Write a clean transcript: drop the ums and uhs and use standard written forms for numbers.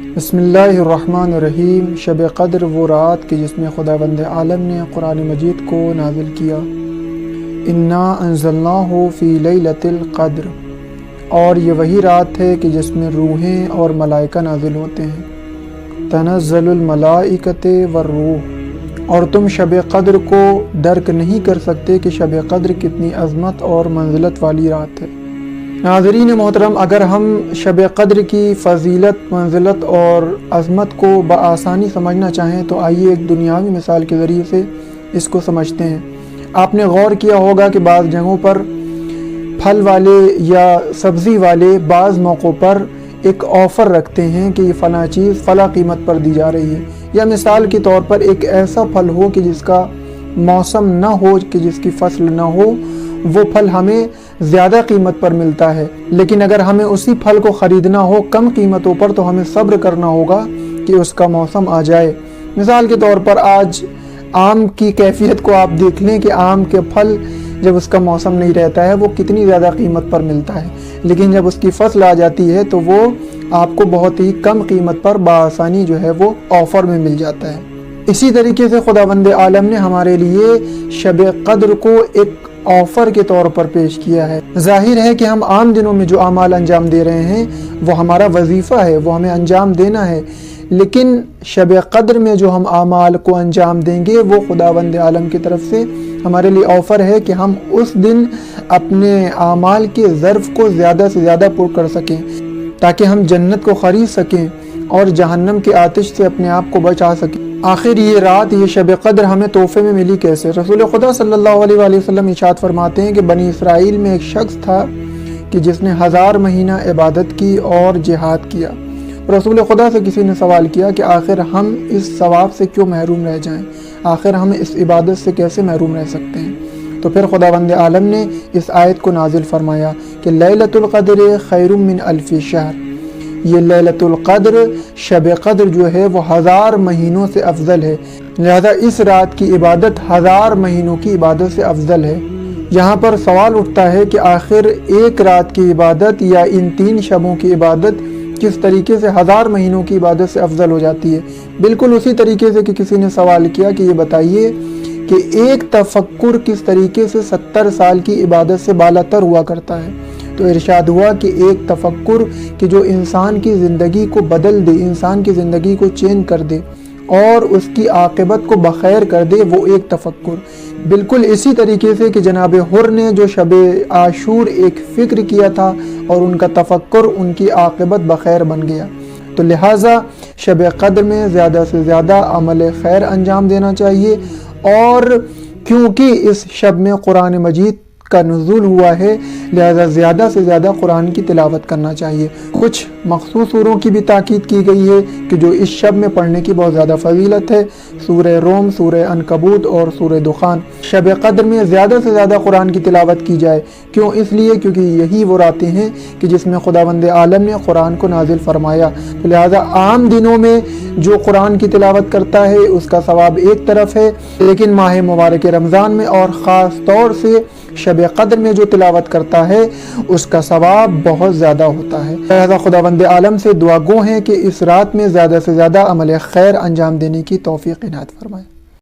بسم اللہ الرحمن الرحیم۔ شب قدر وہ رات کہ جس میں خداوند عالم نے قرآن مجید کو نازل کیا۔ انا انزلناہ فی لیلۃ القدر، اور یہ وہی رات ہے کہ جس میں روحیں اور ملائکہ نازل ہوتے ہیں۔ تنزل الملائکۃ والروح، اور تم شب قدر کو درک نہیں کر سکتے کہ شب قدر کتنی عظمت اور منزلت والی رات ہے۔ ناظرین محترم، اگر ہم شب قدر کی فضیلت، منزلت اور عظمت کو بآسانی سمجھنا چاہیں تو آئیے ایک دنیاوی مثال کے ذریعے سے اس کو سمجھتے ہیں۔ آپ نے غور کیا ہوگا کہ بعض جگہوں پر پھل والے یا سبزی والے بعض موقعوں پر ایک آفر رکھتے ہیں کہ یہ فلاں چیز فلاں قیمت پر دی جا رہی ہے، یا مثال کے طور پر ایک ایسا پھل ہو کہ جس کا موسم نہ ہو، کہ جس کی فصل نہ ہو، وہ پھل ہمیں زیادہ قیمت پر ملتا ہے، لیکن اگر ہمیں اسی پھل کو خریدنا ہو کم قیمتوں پر تو ہمیں صبر کرنا ہوگا کہ اس کا موسم آ جائے۔ مثال کے طور پر آج آم کی کیفیت کو آپ دیکھ لیں کہ آم کے پھل جب اس کا موسم نہیں رہتا ہے وہ کتنی زیادہ قیمت پر ملتا ہے، لیکن جب اس کی فصل آ جاتی ہے تو وہ آپ کو بہت ہی کم قیمت پر بآسانی جو ہے وہ آفر میں مل جاتا ہے۔ اسی طریقے سے خداوند عالم نے ہمارے لیے شب قدر کو ایک آفر کے طور پر پیش کیا ہے۔ ظاہر ہے کہ ہم عام دنوں میں جو اعمال انجام دے رہے ہیں وہ ہمارا وظیفہ ہے، وہ ہمیں انجام دینا ہے، لیکن شب قدر میں جو ہم اعمال کو انجام دیں گے وہ خداوند عالم کی طرف سے ہمارے لیے آفر ہے کہ ہم اس دن اپنے اعمال کے ظرف کو زیادہ سے زیادہ پر کر سکیں تاکہ ہم جنت کو خرید سکیں اور جہنم کی آتش سے اپنے آپ کو بچا سکیں۔ آخر یہ رات، یہ شب قدر ہمیں تحفے میں ملی کیسے؟ رسول خدا صلی اللہ علیہ وآلہ وسلم ارشاد فرماتے ہیں کہ بنی اسرائیل میں ایک شخص تھا کہ جس نے 1000 مہینہ عبادت کی اور جہاد کیا۔ رسول خدا سے کسی نے سوال کیا کہ آخر ہم اس ثواب سے کیوں محروم رہ جائیں، آخر ہم اس عبادت سے کیسے محروم رہ سکتے ہیں؟ تو پھر خداوند عالم نے اس آیت کو نازل فرمایا کہ لیلۃ القدر خیر من الف شہر، یہ لیلۃ القدر، شب قدر جو ہے وہ 1000 مہینوں سے افضل ہے، لہذا اس رات کی عبادت 1000 مہینوں کی عبادت سے افضل ہے۔ یہاں پر سوال اٹھتا ہے کہ آخر ایک رات کی عبادت یا ان 3 شبوں کی عبادت کس طریقے سے 1000 مہینوں کی عبادت سے افضل ہو جاتی ہے؟ بالکل اسی طریقے سے کہ کسی نے سوال کیا کہ یہ بتائیے کہ ایک تفکر کس طریقے سے 70 سال کی عبادت سے بالاتر ہوا کرتا ہے؟ تو ارشاد ہوا کہ ایک تفکر کہ جو انسان کی زندگی کو بدل دے، انسان کی زندگی کو چینج کر دے اور اس کی عاقبت کو بخیر کر دے، وہ ایک تفکر۔ بالکل اسی طریقے سے کہ جناب حر نے جو شب عاشور ایک فکر کیا تھا اور ان کا تفکر ان کی عاقبت بخیر بن گیا، تو لہٰذا شب قدر میں زیادہ سے زیادہ عمل خیر انجام دینا چاہیے، اور کیونکہ اس شب میں قرآن مجید کا نزول ہوا ہے لہذا زیادہ سے زیادہ قرآن کی تلاوت کرنا چاہیے۔ کچھ مخصوص سوروں کی بھی تاکید کی گئی ہے کہ جو اس شب میں پڑھنے کی بہت زیادہ فضیلت ہے، سورہ روم، سورہ عنکبوت اور سورہ دخان۔ شب قدر میں زیادہ سے زیادہ قرآن کی تلاوت کی جائے، کیوں؟ اس لیے کیونکہ یہی وہ راتیں ہیں کہ جس میں خداوند عالم نے قرآن کو نازل فرمایا، تو لہذا عام دنوں میں جو قرآن کی تلاوت کرتا ہے اس کا ثواب ایک طرف ہے، لیکن ماہ مبارک رمضان میں اور خاص طور سے شب قدر میں جو تلاوت کرتا ہے اس کا ثواب بہت زیادہ ہوتا ہے۔ لہذا خداوند عالم سے دعا گو ہیں کہ اس رات میں زیادہ سے زیادہ عمل خیر انجام دینے کی توفیق عنایت فرمائے۔